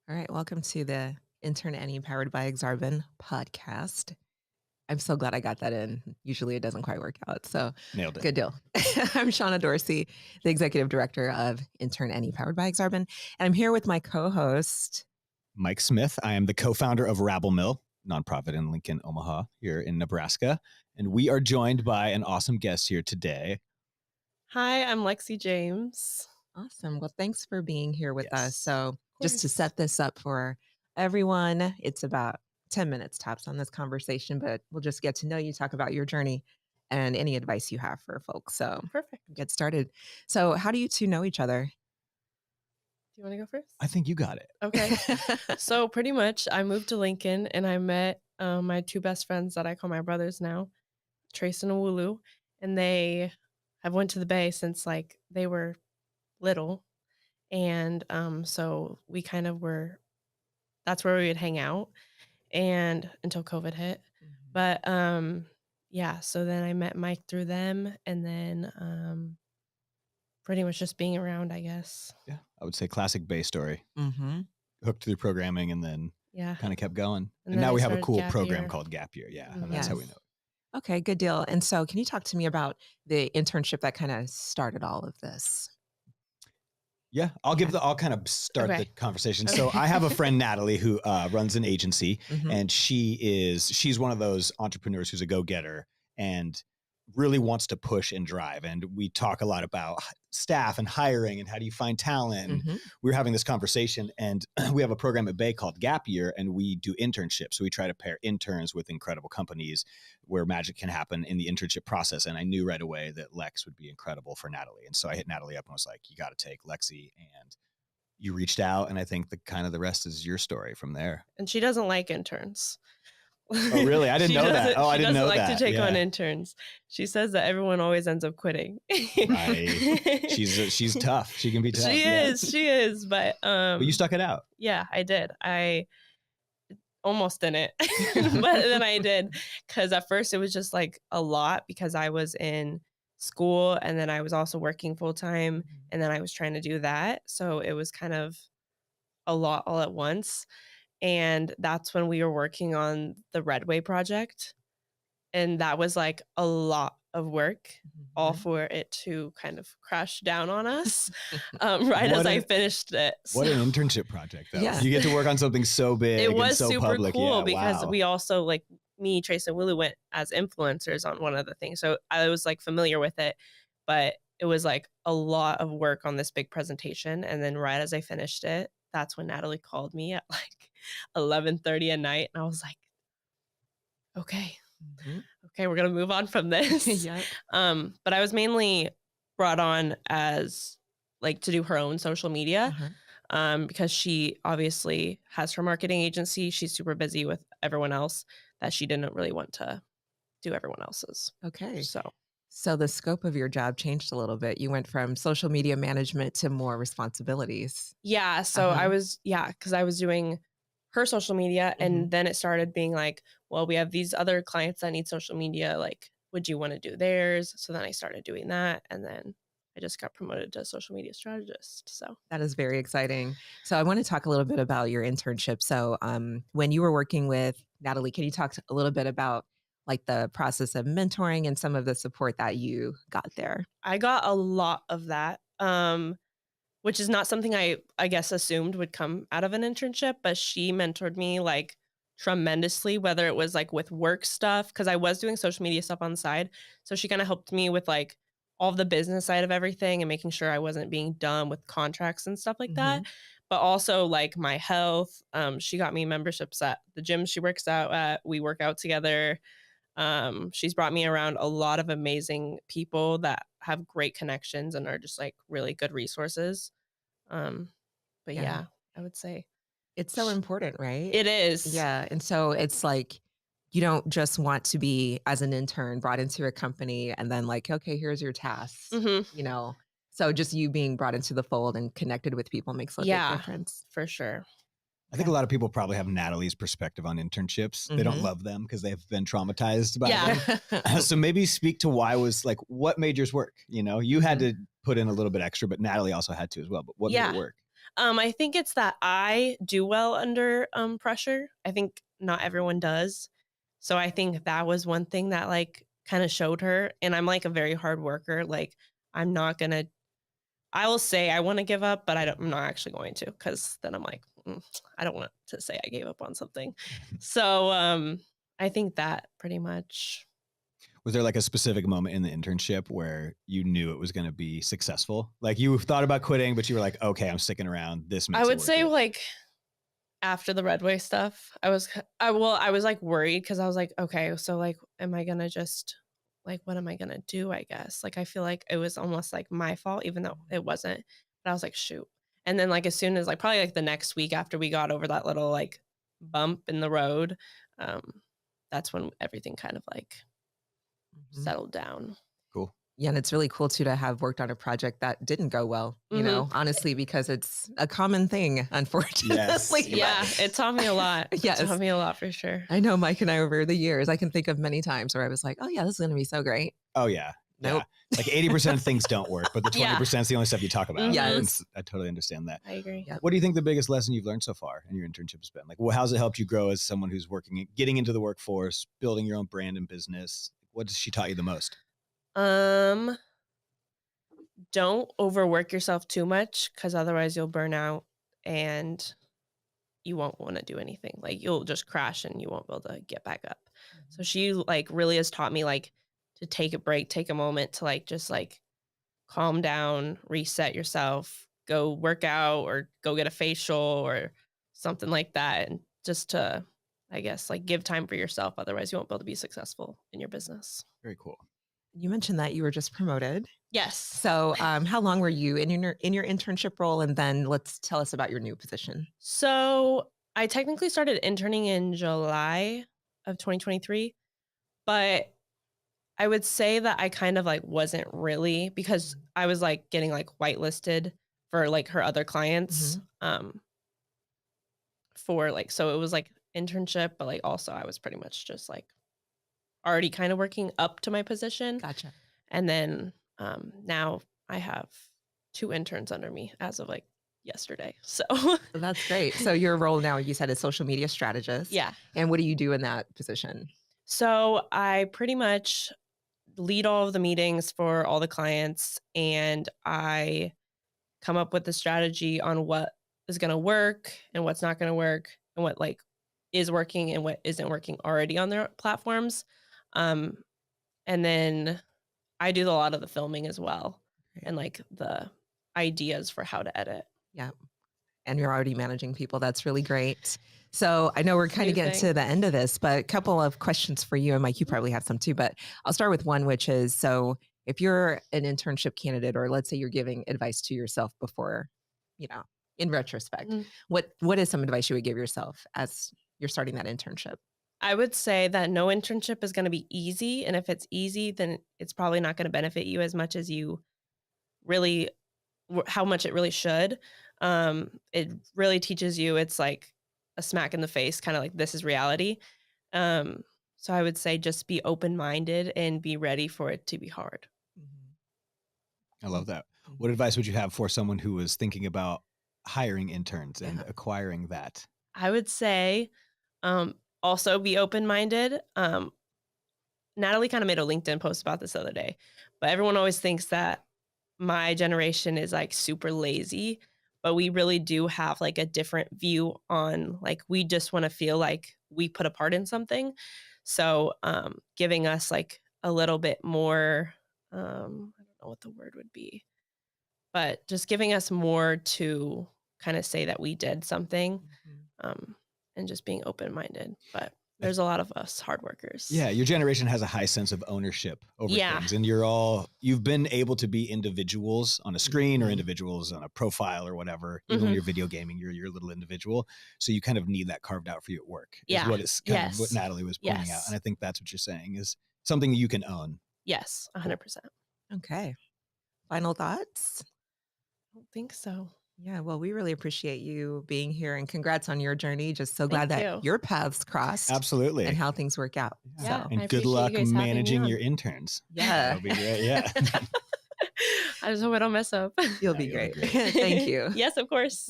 All right, welcome to the Intern NE powered by Aksarben podcast. I'm so glad I got that in. Usually it doesn't quite work out. So Nailed it. good deal. I'm Shonna Dorsey, the executive director of Intern NE powered by Aksarben. And I'm here with my co-host, Mike Smith. I am the co-founder of Rabble Mill, nonprofit in Lincoln, Omaha, here in Nebraska. And we are joined by an awesome guest here today. Hi, I'm Lexi James. Awesome. Well, thanks for being here with us. Yes. So just to set this up for everyone, it's about 10 minutes tops on this conversation, but we'll just get to know you, talk about your journey and any advice you have for folks. So Perfect. get started. So how do you two know each other? Do you want to go first? I think you got it. Okay. So pretty much I moved to Lincoln and I met my two best friends that I call my brothers now, Trace and Awulu, and they have went to the Bay since like they were little. And so we kind of were, that's where we would hang out and until COVID hit. But yeah, so then I met Mike through them and then pretty much just being around, I guess. Yeah, I would say classic Bay story. Mm-hmm. Hooked through programming and then Yeah. kind of kept going. And And then now I we have a started cool Gap program Year. called Gap Year. Yeah, Mhm. and that's how we Yes. know it. Okay, good deal. And so can you talk to me about the internship that kind of started all of this? Yeah, I'll kind of start Okay. the conversation. So I have a friend, Natalie, who runs an agency, Mhm. and she's one of those entrepreneurs who's a go-getter and really wants to push and drive. And we talk a lot about staff and hiring and how do you find talent. And Mhm. we were having this conversation, and we have a program at Bay called Gap Year, and we do internships. So we try to pair interns with incredible companies where magic can happen in the internship process. And I knew right away that Lex would be incredible for Natalie. And so I hit Natalie up and was like, you got to take Lexi. And you reached out, and I think the rest is your story from there. And she doesn't like interns. Oh, really? I didn't know that. Oh, I didn't know She doesn't like that. to take on Yeah. interns. She says that everyone always ends up quitting. Right. She's tough. She can be tough. She yeah. is. But But you stuck it out. yeah, I did. I almost didn't, but then I did, because at first it was just like a lot because I was in school and then I was also working full time and then I was trying to do that. So it was kind of a lot all at once. And that's when we were working on the Redway project. And that was like a lot of work, all for it to kind of crash down on us right What as I a- finished it. What So an internship project, though. Yeah. You get to work on something so big it and was so super public. cool Yeah, because wow. we also, like me, Trace, and Willie went as influencers on one of the things. So I was like familiar with it, but it was like a lot of work on this big presentation. And then right as I finished it, that's when Natalie called me at like 11:30 at night. And I was like, okay, we're going to move on from this. Yep. But I was mainly brought on as like to do her own social media. Uh-huh. Because she obviously has her marketing agency. She's super busy with everyone else that she didn't really want to do everyone else's. Okay. So So the scope of your job changed a little bit. You went from social media management to more responsibilities. yeah, so Uh-huh. because I was doing her social media and then it started being like, well, we have these other clients that need social media. Like, would you want to do theirs? So then I started doing that. And then I just got promoted to social media strategist. So That is very exciting. So I want to talk a little bit about your internship. So when you were working with Natalie, can you talk a little bit about like the process of mentoring and some of the support that you got there? I got a lot of that, which is not something I guess assumed would come out of an internship, but she mentored me like tremendously, whether it was like with work stuff, because I was doing social media stuff on the side. So she kind of helped me with like all of the business side of everything and making sure I wasn't being dumb with contracts and stuff like that. But also like my health. She got me memberships at the gym she works out at. We work out together. She's brought me around a lot of amazing people that have great connections and are just like really good resources. But Yeah. yeah, I would say It's so important, right? it is. Yeah. And so it's like, you don't just want to be as an intern brought into a company and then like, okay, here's your tasks, Mhm. So just you being brought into the fold and connected with people makes a big Yeah. difference. For sure. I think a lot of people probably have Natalie's perspective on internships. They don't Mhm. love them because they've been traumatized by Yeah. them. So maybe speak to why was like, what made yours work? You had Mhm. to put in a little bit extra, but Natalie also had to as well. But what made Yeah. it work? I think it's that I do well under pressure. I think not everyone does. So I think that was one thing that like kind of showed her. And I'm like a very hard worker. Like I'm not going to, I will say I want to give up, but I'm not actually going to, because then I'm like, I don't want to say I gave up on something. So I think that pretty much. Was there like a specific moment in the internship where you knew it was going to be successful? Like you thought about quitting, but you were like, okay, I'm sticking around. This makes I it would worth say it. like after the Redway stuff, I was like worried, because I was like, okay, so like, am I going to just like, what am I going to do? I guess like, I feel like it was almost like my fault, even though it wasn't, but I was like, shoot. And then like, as soon as like, probably like the next week after we got over that little like bump in the road, that's when everything kind of like settled down. Cool. Yeah, and it's really cool too to have worked on a project that didn't go well, you know, honestly, because it's a common thing, unfortunately. Yes. Yeah, it taught me a lot. Yes. It taught me a lot for sure. I know Mike and I over the years, I can think of many times where I was like, oh yeah, this is going to be so great. Oh yeah. Nope. Yeah. Like 80% of things don't work, but the 20% is the only stuff you talk about. Yes. I totally understand that. I agree. Yep. What do you think the biggest lesson you've learned so far in your internship has been? Like, well, how's it helped you grow as someone who's getting into the workforce, building your own brand and business? What has she taught you the most? Don't overwork yourself too much, because otherwise you'll burn out and you won't want to do anything. Like you'll just crash and you won't be able to get back up. So she like really has taught me like to take a break, take a moment to like just like calm down, reset yourself, go work out or go get a facial or something like that, and just to, I guess, like give time for yourself. Otherwise you won't be able to be successful in your business. Very cool. You mentioned that you were just promoted. Yes. So how long were you in your internship role? And then let's tell us about your new position. So I technically started interning in July of 2023, but I would say that I kind of like wasn't really, because I was like getting like whitelisted for like her other clients for like, so it was like internship, but like also I was pretty much just like already kind of working up to my position. Gotcha. And then now I have 2 interns under me as of like yesterday. So that's great. So your role now, you said, is social media strategist. Yeah. And what do you do in that position? So I pretty much lead all of the meetings for all the clients, and I come up with the strategy on what is going to work and what's not going to work, and what like is working and what isn't working already on their platforms. And then I do a lot of the filming as well, and like the ideas for how to edit. Yeah. And you're already managing people. That's really great. So I know we're kind of getting to the end of this, but a couple of questions for you. And Mike, you probably have some too, but I'll start with one, which is, so if you're an internship candidate, or let's say you're giving advice to yourself before, you know, in retrospect, what is some advice you would give yourself as you're starting that internship? I would say that no internship is going to be easy. And if it's easy, then it's probably not going to benefit you as much as you really, how much it really should. It really teaches you, it's like a smack in the face, kind of like, this is reality. So I would say just be open-minded and be ready for it to be hard. I love that. What advice would you have for someone who was thinking about hiring interns and acquiring that? I would say also be open-minded. Natalie kind of made a LinkedIn post about this the other day, but everyone always thinks that my generation is like super lazy, but we really do have like a different view on, like, we just want to feel like we put a part in something. So giving us like a little bit more, I don't know what the word would be, but just giving us more to kind of say that we did something, and just being open-minded. But there's a lot of us hard workers. Yeah, your generation has a high sense of ownership over things, and you've been able to be individuals on a screen or individuals on a profile or whatever. Even when you're video gaming, you're your little individual. So you kind of need that carved out for you at work. Is what it's kind of what Natalie was pointing out, and I think that's what you're saying is something you can own. Yes, 100%. Okay. Final thoughts? I don't think so. Yeah, well, we really appreciate you being here, and congrats on your journey. Just so glad that your paths crossed. Absolutely. And how things work out. Yeah. So. And good luck managing your interns. Yeah. That'll be great. Yeah. I just hope I don't mess up. You'll be great. Thank you. Yes, of course.